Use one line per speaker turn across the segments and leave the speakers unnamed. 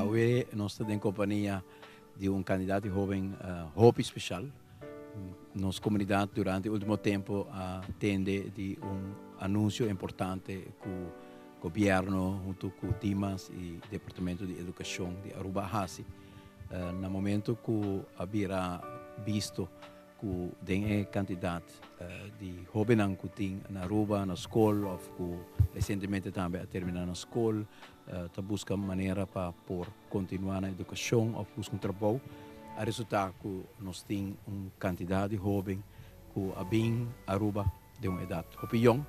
Hoy nós estamos em companhia de um candidato jovem, Hope Especial. Nossa comunidade, durante o último tempo, atende de anúncio importante que o governo, junto com o Dimas e o Departamento de Educação de Aruba, Hasi, no momento que haverá visto que o candidato de jovem que tem na Aruba, na escola, ou que recentemente também a terminar na escola, está buscando maneira para continuar na educação ou buscar trabalho. A resultado que nós temos candidato de jovem que bem Aruba de uma idade young,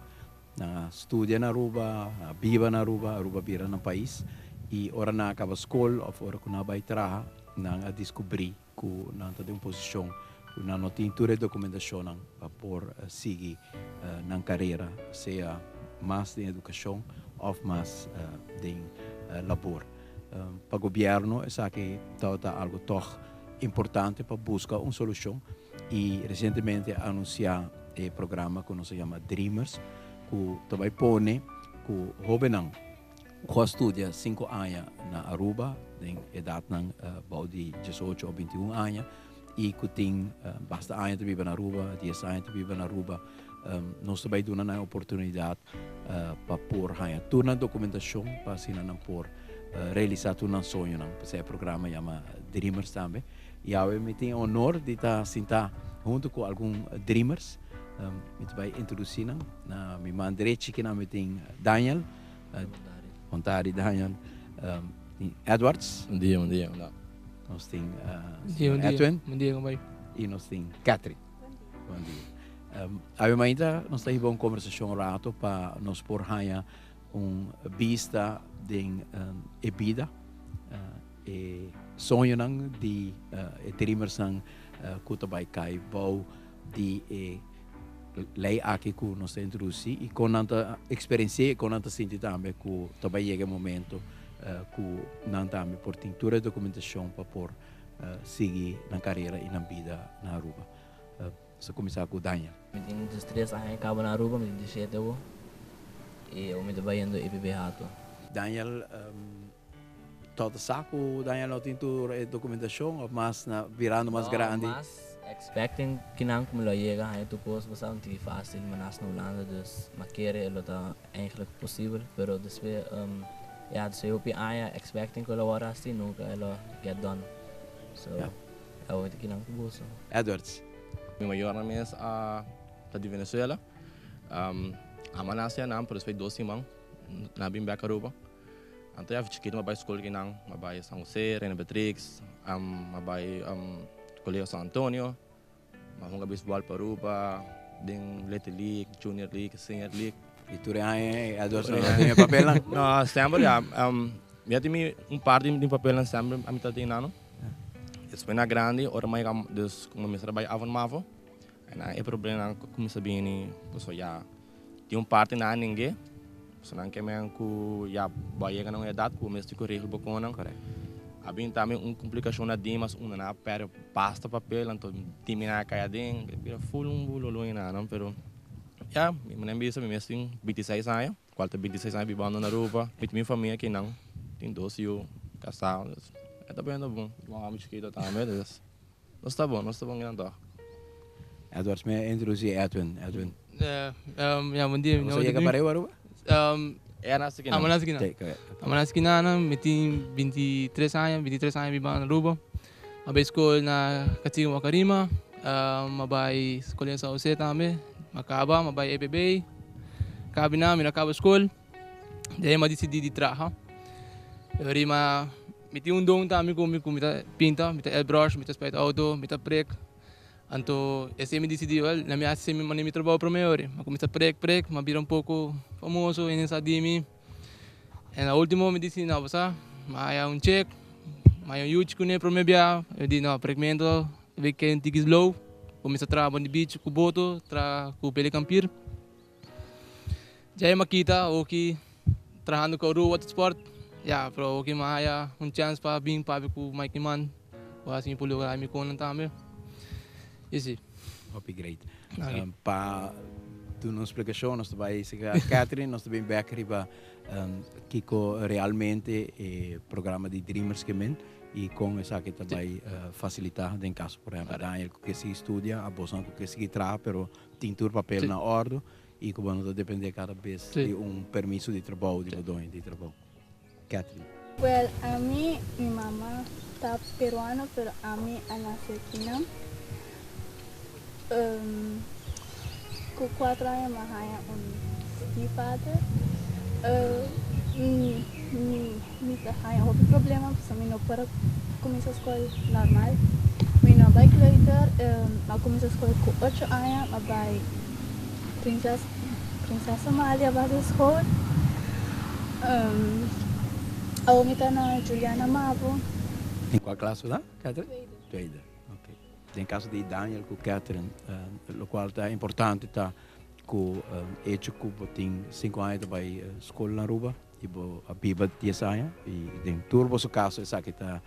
estuda na Aruba, vive na Aruba, Aruba vira no país e ora na acaba a escola ou ora que na vai trabalhar, na descobrir que na está em posição que não tem toda a documentação para seguir na carreira, seja mais de educação ou mais de labor. Para o governo, é que está algo tão importante para buscar uma solução e recentemente anunciar o programa que se chama Dreamers, que também põe que o jovem que estuda 5 anos na Aruba, tem idade de 18 ou 21 anos, e que tem bastante anos de viver na Aruba, 10 anos de viver na Aruba, nós também damos a oportunidade para pôr toda a documentação para assim não pôr realizar todo um sonho, esse programa chama Dreamers também. E eu me tenho o honor de estar sentado junto com alguns Dreamers. Eu vai introduzir na minha mão direita que nós tem Daniel, Ontari Daniel, Edwards.
Bom dia.
Nós tem
Edwin. Bom dia,
e nós tem Catherine. Bom dia. Ainda nós temos uma conversação rato para nós pôr uma vista de vida e sonho de Dreamers que também cai vou de lei aqui que nós introduzir e com tanta experiência com tanta sentir também que também chega o momento que não também por tintura documentação para por seguir na carreira e na vida na Aruba. Se começar com o Daniel.
Eu tenho 3 anos acabo na Aruba, eu tenho 17 anos e eu me trabalhando em IPB.
Daniel, todo saco Daniel não tem documentação ou mais virando mais grande?
Mas expecting que não como lo chega, é tu coisa bastante fácil, mas na Holanda dus markeren elo tá eigenlijk possível, pero después ja, dus eu expecting que lo hora assim nunca elo get done. So, eu vou ter que não cuboso.
Edwards.
Meu maior nome é de Venezuela. Amanasya nam, por isso 2 semanas na bim back Aruba. Então eu fiquei numa escola que não, uma São José, Reina Beatrix, uma Colégio São Antônio, uma honga beisebol para Aruba, den Little League, Junior League, Senior League.
E tu Edwards não tem papel não?
Não, sempre já. Eu tenho parte de papel sempre a mitad de ano. Depois na grande, ora mais dus como me trabalho avon mavo. E problema como sabia ni, so já tem parte na ninguém. So não que me que já vai chegar na idade que o mestre corrige pouco não.
Correto.
Habin também complicação na dimas, na pera pasta papel, então timina caia dentro, vira full bulo na não, pero já, me lembro isso, me mestre 26 anos, quase 26 anos vivendo na Aruba, com minha família que não, tem 12 eu casado. Tá bom, uma amiga chiquita também, nós tá bom grande.
Edwards, me introduzir Edwin.
bom dia.
Você chega para o Aruba?
É nessa aqui.
Amanas Kinana, eu tenho 23 anos vivendo na Aruba. Eu vou escola na Katiga Makarima, eu vou escola em São José também, eu vou EPB, eu acabo a escola, daí eu decidi de trabalhar. Eu tenho dom também comigo, eu pinta, eu airbrush, eu espeto auto, eu prego. Então, esse me decidi, na minha assim, eu trabalho para melhor. Eu comecei a prego, eu vira pouco famoso em essa dimi. E na última me disse, não, você, mas check, mas YouTube que para me eu disse, não, pregmento, vi que é tigres low, comecei a trabalhar no beach com boto, com pelicampir. Já é makita, ok, trabalhando com o water sport, já, pero ok, mas chance para vir para com o Mike Man, ou assim, por lugar, me contam também. Esse.
Hope great. Para tu uma explicação, nós também Catherine, nós também back riba Kiko realmente programa de Dreamers que men e com essa que também facilitar em caso por exemplo Daniel que se estudia a bolsa que se trabalha pero tem tur papel na ordem e como não depende cada vez de permisso de trabalho de trabalho. Catherine.
Well, a mí mi mamá está peruana, pero a mí a nací aquí, ¿no? Com 4 anos mais um stepfather. Me tem outro problema, porque eu não para começar a escola normal. Eu não vai later, eu comecei a escola com 8 anos, eu vai Princesa Amalia Base School. Eu me na Juliana Mavo.
Em qual classe lá, Catherine? Tweede. Ok. Em caso de Daniel com Catherine, o qual é importante tá com hecho que tem 5 anos vai escola na Aruba e a Biba 10 anos e em turbo seu caso essa que tá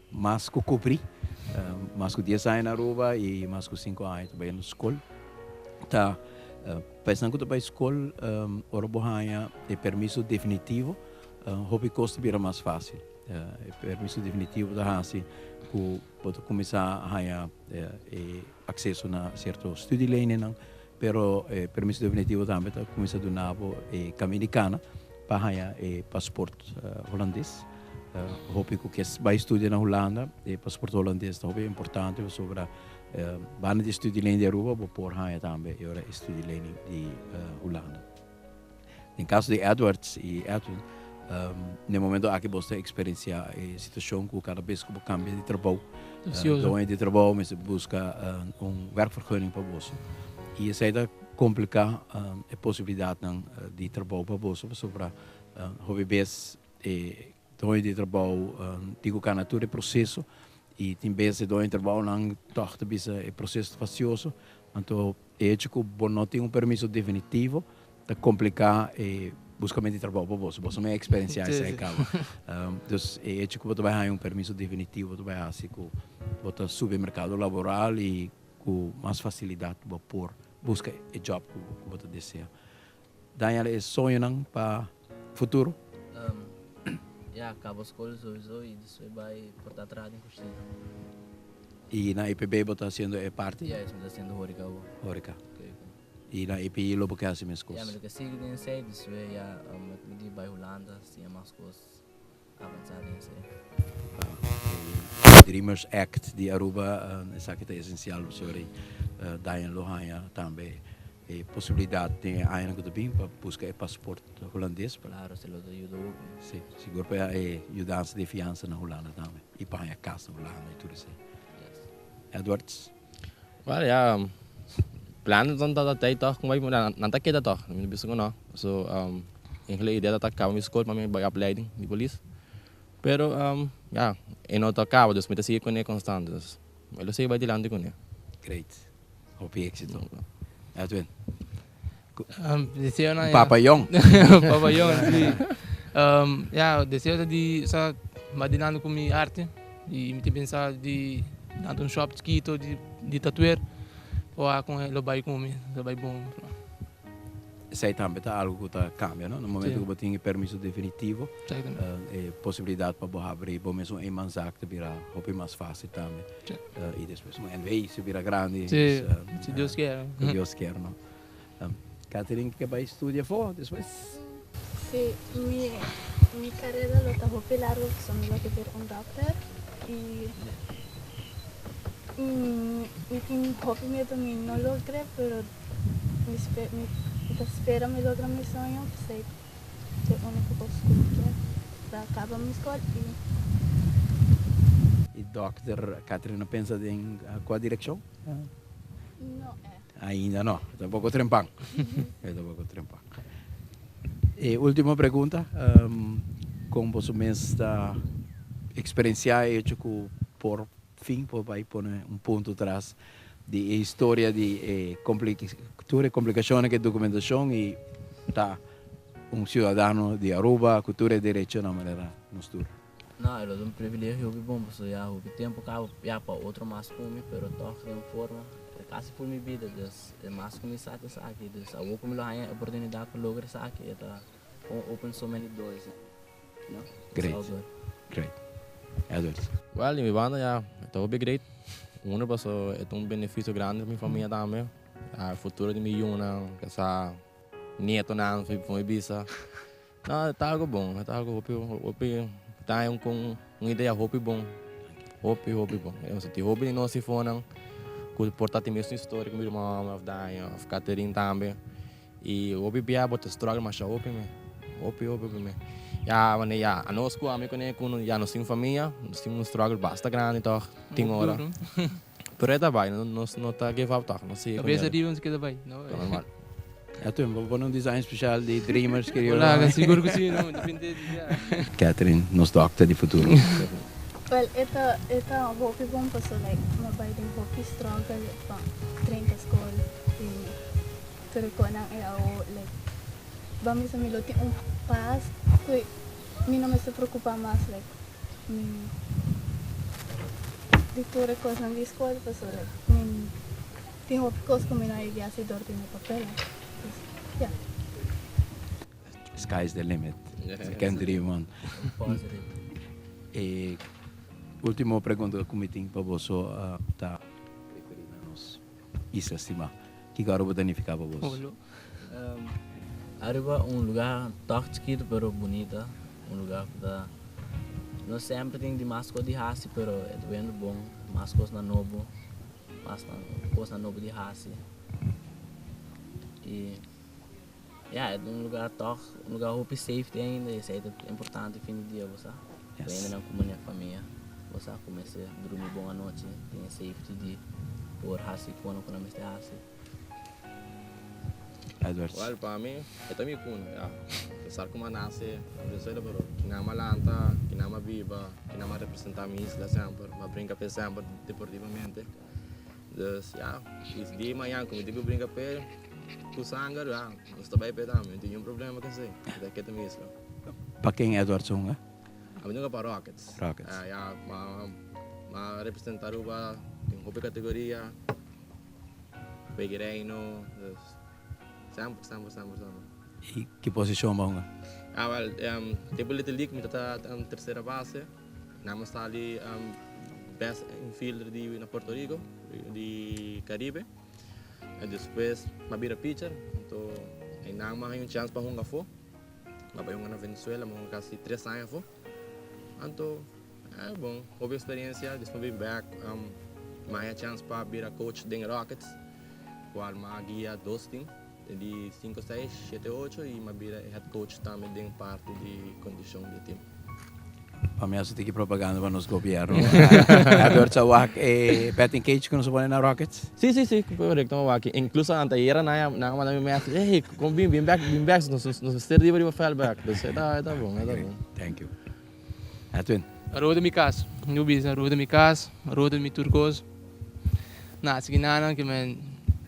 mais que cobrir, mais que 10 anos na Aruba e mais que 5 anos vai na escola. Tá pensando que vai escola Orobohanha é permisso definitivo, hobby custo vira mais fácil. Permisso definitivo da Hansi que pode começar a ganhar acesso a certo study lane não, pero permisso definitivo também tá começa do nabo americana para ganhar passaporte holandês. Hobby que vai estudar na Holanda, passaporte holandês é importante sobre bana de study lane de Aruba, vou por ganhar também é study lane de Holanda. Em caso de Edwards e Edwin no momento aqui você experienciar a situação que cada vez que você cambia de trabalho, de trabalho, mas busca werkvergunning para você. E isso aí complica a possibilidade de trabalho para você, sobre hobby base de trabalho, digo que a natura é processo e tem vezes de trabalho não toca é processo facioso, então é que você não tem permisso definitivo, está complicar buscamente trabalho para você, você não é experienciar isso aí, cara. Então, é que você vai ter permisso definitivo, você vai assim que você subir mercado laboral e com mais facilidade para por buscar o job que você deseja. Daniel, é sonho não para futuro?
Acabo a escola sowieso e depois vai portar atrás em cozinha.
E na IPB você está sendo parte?
Estou sendo Horeca.
Horeca. E na IPI lo porque assim mesmo coisas.
Mas que sigo em sei, depois me di vai Holanda, se é mais coisas avançadas em sei.
Dreamers Act de Aruba, essa que é essencial sobre Daniel Lohanha também. Possibilidade de ainda que também para buscar passaporte holandês.
Claro, se lo ajuda.
Sim, seguro para ajudar de fiança na Holanda também. E para a casa na Holanda e tudo isso. Edwards?
Well, plannen dan dat tijd toch kung nanti kita toch bisa ko no so eigenlijk idea dat acaba minha escola para minha opleiding de polícia pero não acaba dus met de com é constante dus eu sei vai dilante com é
great hope éxito Edwin
Deseo na
Papayong
Papayong sim deseo de sa madinando com minha arte e me pensar de nada shop chiquito de tatuar ou com ele vai comigo, vai bom.
Sei também tá algo que cambia, não? No momento que você tem permisso definitivo, possibilidade para você abrir, bom mesmo em manzak te vira hope mais fácil também. E depois um NVI se vira grande.
Se Deus quer.
Se Deus quer, não? Catherine que vai estudar fora depois?
Sim, minha carreira está muito larga, porque sou um doctor e mi hobby me também não logrei, pero espero me lograr meu sonho, sei que a única coisa que eu quero para acabar minha escola
e Dr. Catherine pensa em qual direção?
Não
ainda não, está um pouco trempão. E última pergunta, como você está experienciar hecho que por fim vai pôr ponto atrás de história de complicações que documentação e tá cidadão de Aruba, cultura e direito na maneira nostura.
Não, é um privilégio bom, porque já o tempo acaba para outro mais come, pero toca de uma forma quase por minha vida, dus mas começar a sair aqui, dus eu vou como lá a oportunidade para lograr sair aqui, então open so many doors, you know?
Great.
It's all good.
Great. Edward.
Well, in mi banda, ja, het is great. Uno, pues, es un beneficio grande para mi familia también. El futuro de mi hija, que está nieto, para mi bisa. No, está algo bom, está algo, hope, está com uma ideia, hope bom. Hope bom. Eu senti hope de nós se foram, com o portátil mesmo histórico, meu irmão, of Catherine também. E hope bia, but struggle, mas hope me. Hope. Ja, wanneer ja, aan ons kwam ik kon ja, nog zien familie, nog struggle basta grande toch, 10 hora. Pero é daarbij, não tá give up toch, não sei.
Cabeça de uns que daí, não?
Normal.
Edwin, vou pôr design especial de Dreamers que eu
Wala, siguro que sim, não, depende de
Catherine, nos doctor de futuro.
Well, ita hopi bom paso like mabayading hopi struggle pa train ka school in pero ko nang EAO like vamos a miloti paz que no me se preocupa más like de todas cosas en la escuela paso like ti hopi cosas como na idea se dorte no papel yeah.
Sky is the limit. Você quer dream on.
Positive.
Última pergunta que eu tenho para você, tá nos islas, estima. Que garoto vai danificar para você?
Aruba lugar tóxico, pero bonito, lugar que não sempre tem de mais coisas de raça, pero é bem bom, mais coisas na novo, mais coisas na novo de raça. E é lugar tóxico, lugar hope safety ainda, isso é importante fim de dia, você. Ainda não com minha família. Você começa a dormir bom à noite, tem safety de por raça e quando não me raça.
Edward.
Well, para mim, é também kuno, ja. Pensar como nasce, Venezuela, pero kinama lanta, kinama viva, kinama representar minha isla sempre, mas brinca pe sempre deportivamente. Dus ja, is die manhã como digo brinca pe, tu sangue, ja, nós também pe também, não tem nenhum problema com isso, daqui também isla.
Para quem Edward Songa?
A minha para Rockets.
Rockets.
Ja, mas representar Aruba tem uma categoria, Peguereino, dus sempre.
E que posição vão?
Well, table Little League, met de terceira base. Namens está ali best infielder na Puerto Rico, de Caribe. E depois, mabira pitcher. Então, ainda mais chance para jogar fora. Mas para jogar na Venezuela, mas quase 3 anos fora. Então, é bom. Houve experiência, depois vim back. Mais chance para virar coach de Rockets. Qual mais guia 2 times. De 5, 6, 7, 8 e mabira head coach também de parte de condição do time.
Para mim, você tem que propaganda para nos governo. Edward Sawak, batting cage que nos põe na Rockets?
Sim, correto. Incluso antes era na minha meta, com bem back, nos ter de para fail back. Tá bom.
Thank you. Edwin.
A rua de minha casa, não bisa, a rua de minha casa, a rua de minha turcos. Na seguinte que man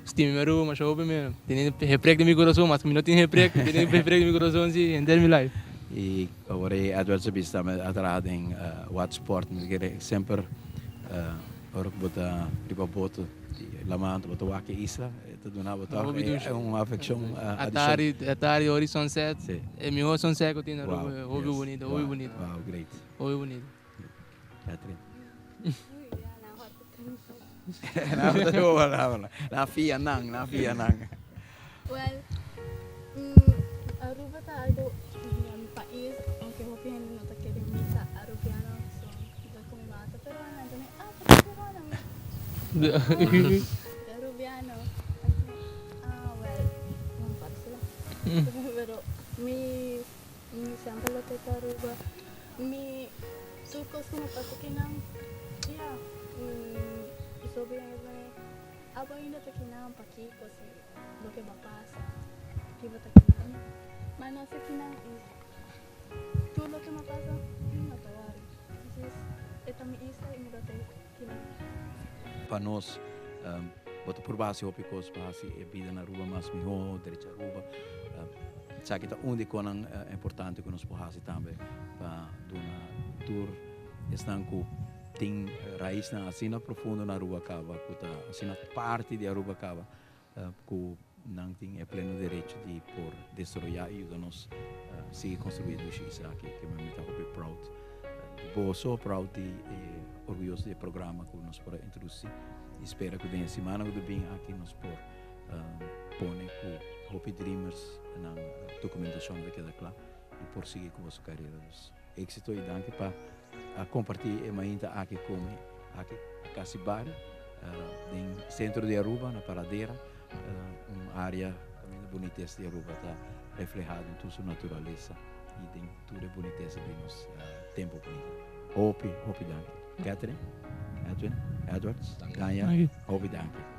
Stimi meru, mas eu bem, tem repreg de meu coração, mas que não tem repreg de meu coração sim, em termos de life.
E agora Edward Sabis também atrás em what sport, mas que sempre agora que bota riba boto, lamento bota wake isla, tudo na bota é uma afeição
Atari Horizon Set, é meu Horizon Set que tem na rua, hobby bonito.
Wow, great.
Hobby bonito.
Catherine.
Well, Aruba ta algo un país, aunque hopi no te quieren misa arubiano, so da come mata, pero arubiano. Well, non parlo. Pero mi sempre lo te Aruba. Mi turcos como pasa que não. Yeah. Sobre abo ainda tá aqui não para aqui coisa do que vai passar que vai tá aqui não mas não sei que não tudo que me passa não tá lá então é também isso e me dá que não
para nós bota por base hopi cos base é vida na rua mas melhor direita rua sabe que tá onde conan importante que nós pohasi também para dona tour estão com tem raiz na assina profundo na Arubacaba, que tá assina parte de Arubacaba, que não tem pleno direito de por destruir e nos seguir construindo isso aqui, que me está muito proud. Vou só proud e orgulhoso do programa que nos pode introduzir. Espero que venha semana que vem aqui nos por pôr com Hope Dreamers na documentação daquela claro e por seguir com a sua carreira. Êxito e danke para compartilhar ainda aqui com aqui Casibar, no centro de Aruba, na Paradeira, uma área também da boniteza de Aruba está reflejada em toda a sua natureza e tem toda a boniteza de nosso tempo bonito. Hope danke. Catherine, Edwin, Edwards, Ganha, Hope danke.